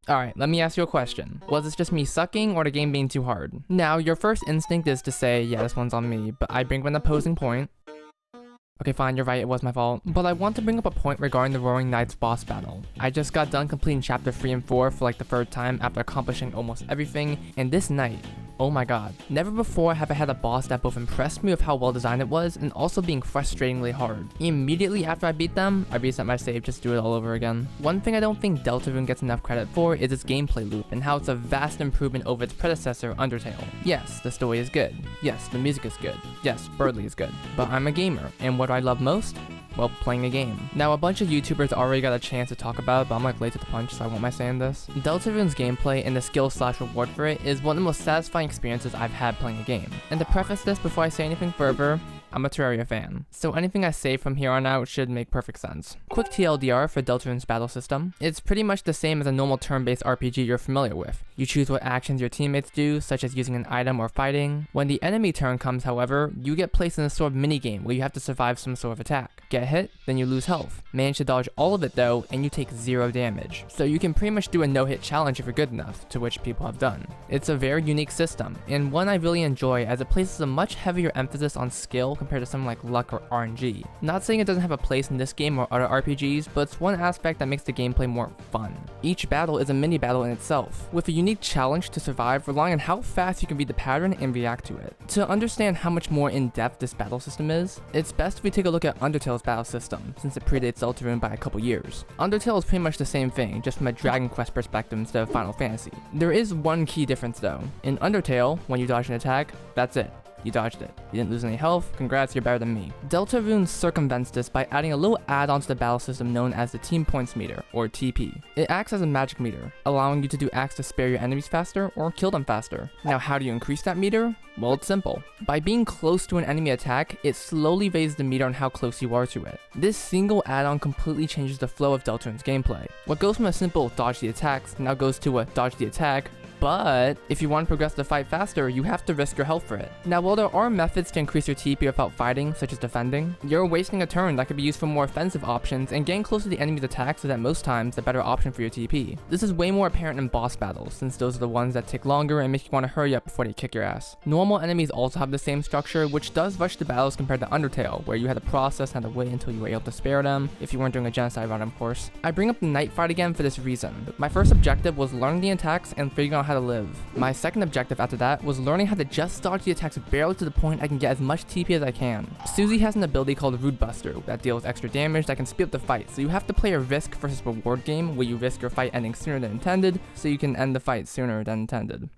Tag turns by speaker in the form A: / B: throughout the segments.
A: Alright, let me ask you a question. Was this just me sucking or the game being too hard? Now, your first instinct is to say, yeah, this one's on me, but I bring up an opposing point. Okay, fine, you're right, it was my fault. But I want to bring up a point regarding the Roaring Knights boss battle. I just got done completing chapter 3 and 4 for like the third time after accomplishing almost everything, and this night, oh my god. Never before have I had a boss that both impressed me with how well designed it was and also being frustratingly hard. Immediately after I beat them, I reset my save just to do it all over again. One thing I don't think Deltarune gets enough credit for is its gameplay loop and how it's a vast improvement over its predecessor, Undertale. Yes, the story is good. Yes, the music is good. Yes, Birdly is good. But I'm a gamer, and what do I love most? Well, playing a game. Now, a bunch of YouTubers already got a chance to talk about it, but I'm like late to the punch, so I won't mind saying this. Deltarune's gameplay and the skill/reward for it is one of the most satisfying experiences I've had playing a game. And to preface this before I say anything further, I'm a Terraria fan, so anything I say from here on out should make perfect sense. Quick TLDR for Deltarune's battle system. It's pretty much the same as a normal turn-based RPG you're familiar with. You choose what actions your teammates do, such as using an item or fighting. When the enemy turn comes, however, you get placed in a sort of minigame where you have to survive some sort of attack. Get hit, then you lose health. Manage to dodge all of it though, and you take 0 damage. So you can pretty much do a no-hit challenge if you're good enough, to which people have done. It's a very unique system, and one I really enjoy as it places a much heavier emphasis on skill compared to something like luck or RNG. Not saying it doesn't have a place in this game or other RPGs, but it's one aspect that makes the gameplay more fun. Each battle is a mini battle in itself, with a unique challenge to survive relying on how fast you can read the pattern and react to it. To understand how much more in-depth this battle system is, it's best if we take a look at Undertale's battle system, since it predates Deltarune by a couple years. Undertale is pretty much the same thing, just from a Dragon Quest perspective instead of Final Fantasy. There is one key difference though. In Undertale, when you dodge an attack, that's it. You dodged it. You didn't lose any health, congrats, you're better than me. Deltarune circumvents this by adding a little add-on to the battle system known as the Team Points Meter, or TP. It acts as a magic meter, allowing you to do acts to spare your enemies faster or kill them faster. Now how do you increase that meter? Well, it's simple. By being close to an enemy attack, it slowly raises the meter on how close you are to it. This single add-on completely changes the flow of Deltarune's gameplay. What goes from a simple dodge the attacks now goes to a dodge the attack, but if you want to progress the fight faster, you have to risk your health for it. Now, while there are methods to increase your TP without fighting, such as defending, you're wasting a turn that could be used for more offensive options, and getting close to the enemy's attacks is at most times the better option for your TP. This is way more apparent in boss battles, since those are the ones that take longer and make you want to hurry up before they kick your ass. Normal enemies also have the same structure, which does rush the battles compared to Undertale, where you had to process and had to wait until you were able to spare them, if you weren't doing a genocide run, of course. I bring up the night fight again for this reason. My first objective was learning the attacks and figuring out how to live. My second objective after that was learning how to just dodge the attacks barely to the point I can get as much TP as I can. Susie has an ability called Rude Buster that deals extra damage that can speed up the fight, so you have to play a risk versus reward game where you risk your fight ending sooner than intended, so you can end the fight sooner than intended.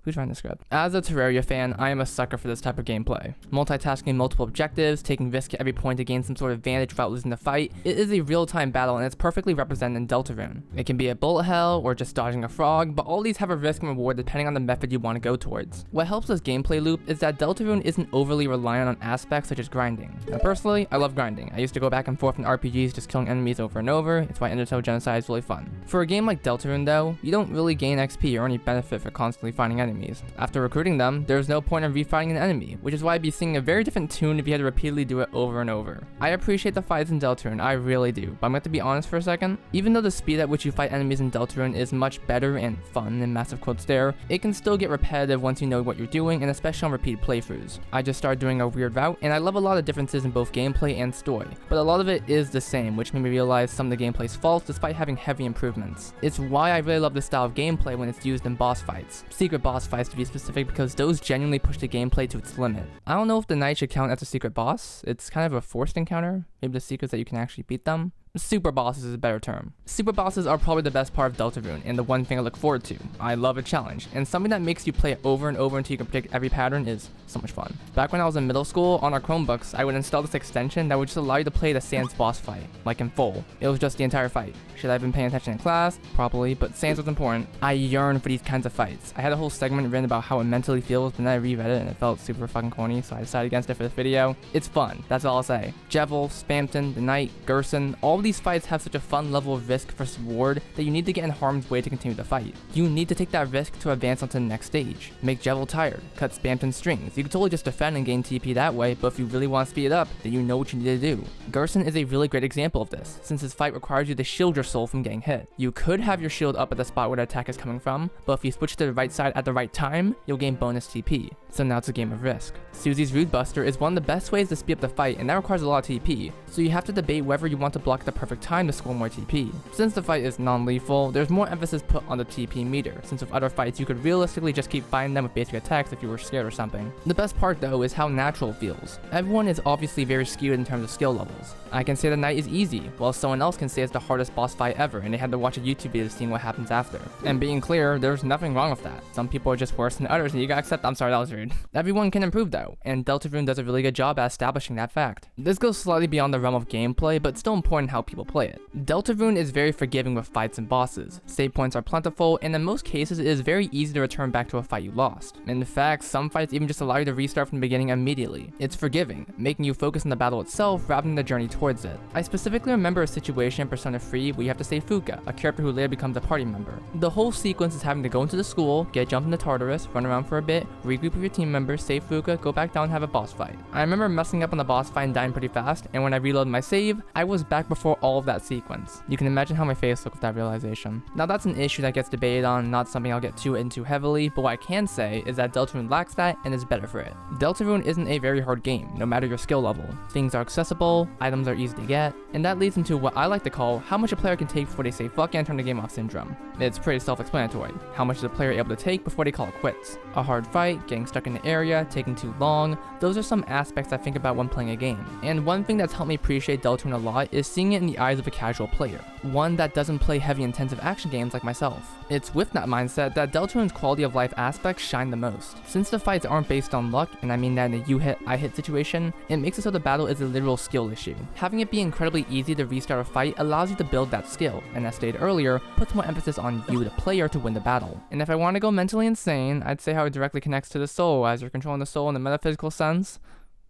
A: Who's writing the script? As a Terraria fan, I am a sucker for this type of gameplay. Multitasking multiple objectives, taking risk at every point to gain some sort of advantage without losing the fight. It is a real-time battle and it's perfectly represented in Deltarune. It can be a bullet hell or just dodging a frog, but all these have a risk and reward depending on the method you want to go towards. What helps this gameplay loop is that Deltarune isn't overly reliant on aspects such as grinding. Now personally, I love grinding. I used to go back and forth in RPGs just killing enemies over and over. It's why Undertale Genocide is really fun. For a game like Deltarune though, you don't really gain XP or any benefit for constantly finding enemies. After recruiting them, there's no point in refighting an enemy, which is why I'd be singing a very different tune if you had to repeatedly do it over and over. I appreciate the fights in Deltarune, I really do, but I'm going to be honest for a second. Even though the speed at which you fight enemies in Deltarune is much better and fun than Massive Quotes there, it can still get repetitive once you know what you're doing, and especially on repeated playthroughs. I just started doing a weird route, and I love a lot of differences in both gameplay and story, but a lot of it is the same, which made me realize some of the gameplay's faults despite having heavy improvements. It's why I really love this style of gameplay when it's used in boss fights. Secret boss fights to be specific, because those genuinely push the gameplay to its limit. I don't know if the knight should count as a secret boss. It's kind of a forced encounter. Maybe the secret is that you can actually beat them. Super bosses is a better term. Super bosses are probably the best part of Deltarune and the one thing I look forward to. I love a challenge, and something that makes you play it over and over until you can predict every pattern is so much fun. Back when I was in middle school, on our Chromebooks, I would install this extension that would just allow you to play the Sans boss fight, like in full. It was just the entire fight. Should I have been paying attention in class? Probably, but Sans was important. I yearn for these kinds of fights. I had a whole segment written about how it mentally feels, but then I reread it and it felt super fucking corny, so I decided against it for this video. It's fun, that's all I'll say. Jevil, Spamton, the Knight, Gerson, all of these these fights have such a fun level of risk versus reward that you need to get in harm's way to continue the fight. You need to take that risk to advance onto the next stage. Make Jevil tired, cut Spamton strings. You can totally just defend and gain TP that way, but if you really want to speed it up, then you know what you need to do. Gerson is a really great example of this, since his fight requires you to shield your soul from getting hit. You could have your shield up at the spot where the attack is coming from, but if you switch to the right side at the right time, you'll gain bonus TP. So now it's a game of risk. Susie's Rude Buster is one of the best ways to speed up the fight, and that requires a lot of TP, so you have to debate whether you want to block at the perfect time to score more TP. Since the fight is non-lethal, there's more emphasis put on the TP meter, since with other fights you could realistically just keep fighting them with basic attacks if you were scared or something. The best part though is how natural it feels. Everyone is obviously very skewed in terms of skill levels. I can say the Knight is easy, while someone else can say it's the hardest boss fight ever and they had to watch a YouTube video to see what happens after. And being clear, there's nothing wrong with that. Some people are just worse than others and you gotta accept— I'm sorry, that was rude. Everyone can improve though, and Deltarune does a really good job at establishing that fact. This goes slightly beyond the realm of gameplay, but still important how people play it. Deltarune is very forgiving with fights and bosses. Save points are plentiful, and in most cases it is very easy to return back to a fight you lost. In fact, some fights even just allow you to restart from the beginning immediately. It's forgiving, making you focus on the battle itself rather than the journey towards it. I specifically remember a situation in Persona 3 where you have to save Fuka, a character who later becomes a party member. The whole sequence is having to go into the school, get jumped into Tartarus, run around for a bit, regroup with your team members, save Fuka, go back down and have a boss fight. I remember messing up on the boss fight and dying pretty fast, and when I reloaded my save, I was back before all of that sequence. You can imagine how my face looked with that realization. Now that's an issue that gets debated on, not something I'll get too into heavily, but what I can say is that Deltarune lacks that and is better for it. Deltarune isn't a very hard game, no matter your skill level. Things are accessible, items are easy to get, and that leads into what I like to call how much a player can take before they say fuck and turn the game off syndrome. It's pretty self-explanatory. How much is a player able to take before they call it quits? A hard fight, getting stuck in the area, taking too long, those are some aspects I think about when playing a game. And one thing that's helped me appreciate Deltarune a lot is seeing it in the eyes of a casual player, one that doesn't play heavy intensive action games like myself. It's with that mindset that Deltarune's quality of life aspects shine the most. Since the fights aren't based on luck, and I mean that in a you hit, I hit situation, it makes it so the battle is a literal skill issue. Having it be incredibly easy to restart a fight allows you to build that skill, and as stated earlier, puts more emphasis on you, the player, to win the battle. And if I want to go mentally insane, I'd say how it directly connects to the soul, as you're controlling the soul in the metaphysical sense.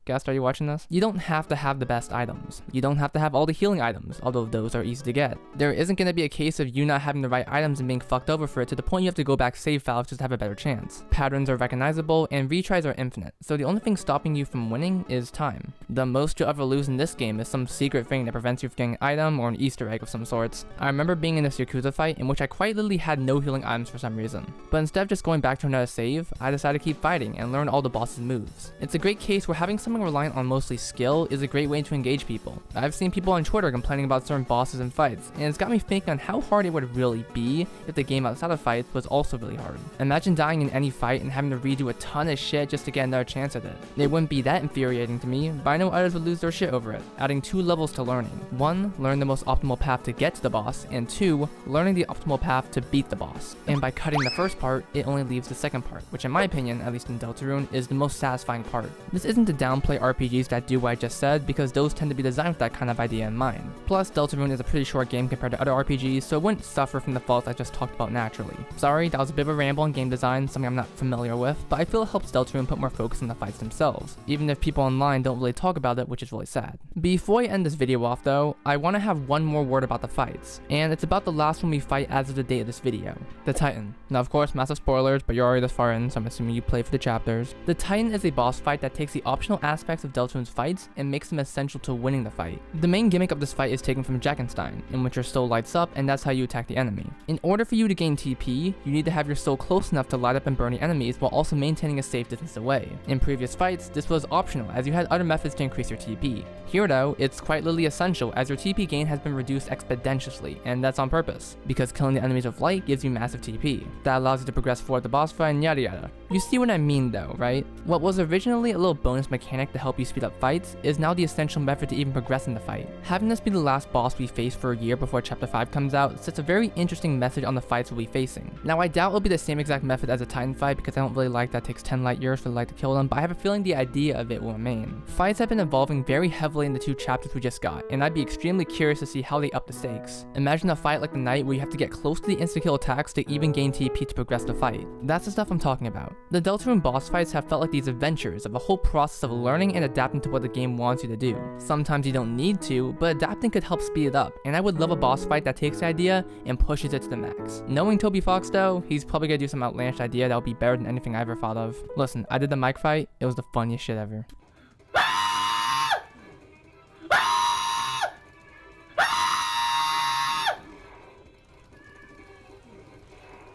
A: Guest, are you watching this? You don't have to have the best items. You don't have to have all the healing items, although those are easy to get. There isn't going to be a case of you not having the right items and being fucked over for it to the point you have to go back save files just to have a better chance. Patterns are recognizable and retries are infinite, so the only thing stopping you from winning is time. The most you'll ever lose in this game is some secret thing that prevents you from getting an item or an Easter egg of some sorts. I remember being in this Yakuza fight in which I quite literally had no healing items for some reason. But instead of just going back to another save, I decided to keep fighting and learn all the boss's moves. It's a great case where having something reliant on mostly skill is a great way to engage people. I've seen people on Twitter complaining about certain bosses and fights, and it's got me thinking on how hard it would really be if the game outside of fights was also really hard. Imagine dying in any fight and having to redo a ton of shit just to get another chance at it. It wouldn't be that infuriating to me, but I know others would lose their shit over it, adding 2 levels to learning. 1, learn the most optimal path to get to the boss, and 2, learning the optimal path to beat the boss. And by cutting the first part, it only leaves the second part, which in my opinion, at least in Deltarune, is the most satisfying part. This isn't to downplay RPGs that do what I just said, because those tend to be designed with that kind of idea in mind. Plus, Deltarune is a pretty short game compared to other RPGs, so it wouldn't suffer from the faults I just talked about naturally. Sorry, that was a bit of a ramble on game design, something I'm not familiar with, but I feel it helps Deltarune put more focus on the fights themselves, even if people online don't really talk about it, which is really sad. Before I end this video off though, I want to have one more word about the fights, and it's about the last one we fight as of the date of this video, the Titan. Now of course, massive spoilers, but you're already this far in, so I'm assuming you play for the chapters. The Titan is a boss fight that takes the optional aspects of Deltarune's fights and makes them essential to winning the fight. The main gimmick of this fight is taken from Jackenstein, in which your soul lights up and that's how you attack the enemy. In order for you to gain TP, you need to have your soul close enough to light up and burn the enemies while also maintaining a safe distance away. In previous fights, this was optional as you had other methods to increase your TP. Here though, it's quite literally essential as your TP gain has been reduced exponentially, and that's on purpose, because killing the enemies with light gives you massive TP. That allows you to progress forward the boss fight and yada yada. You see what I mean though, right? What was originally a little bonus mechanic to help you speed up fights is now the essential method to even progress in the fight. Having this be the last boss we face for a year before chapter 5 comes out sets a very interesting message on the fights we'll be facing. Now I doubt it'll be the same exact method as a Titan fight because I don't really like that it takes 10 light years for the light to kill them, but I have a feeling the idea of it will remain. Fights have been evolving very heavily in the 2 chapters we just got, and I'd be extremely curious to see how they up the stakes. Imagine a fight like the Knight where you have to get close to the insta-kill attacks to even gain TP to progress the fight. That's the stuff I'm talking about. The Deltarune boss fights have felt like these adventures of a whole process of learning learning and adapting to what the game wants you to do. Sometimes you don't need to, but adapting could help speed it up, and I would love a boss fight that takes the idea and pushes it to the max. Knowing Toby Fox though, he's probably gonna do some outlandish idea that'll be better than anything I ever thought of. Listen, I did the mic fight, it was the funniest shit ever.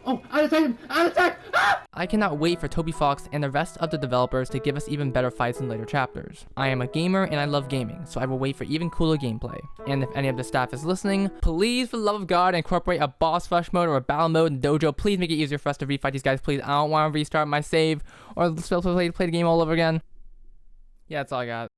B: Oh, I'll attack him! I'll attack! Ah!
A: I cannot wait for Toby Fox and the rest of the developers to give us even better fights in later chapters. I am a gamer and I love gaming, so I will wait for even cooler gameplay. And if any of the staff is listening, please for the love of God incorporate a boss rush mode or a battle mode in Dojo. Please make it easier for us to refight these guys, please. I don't want to restart my save or play the game all over again. Yeah, that's all I got.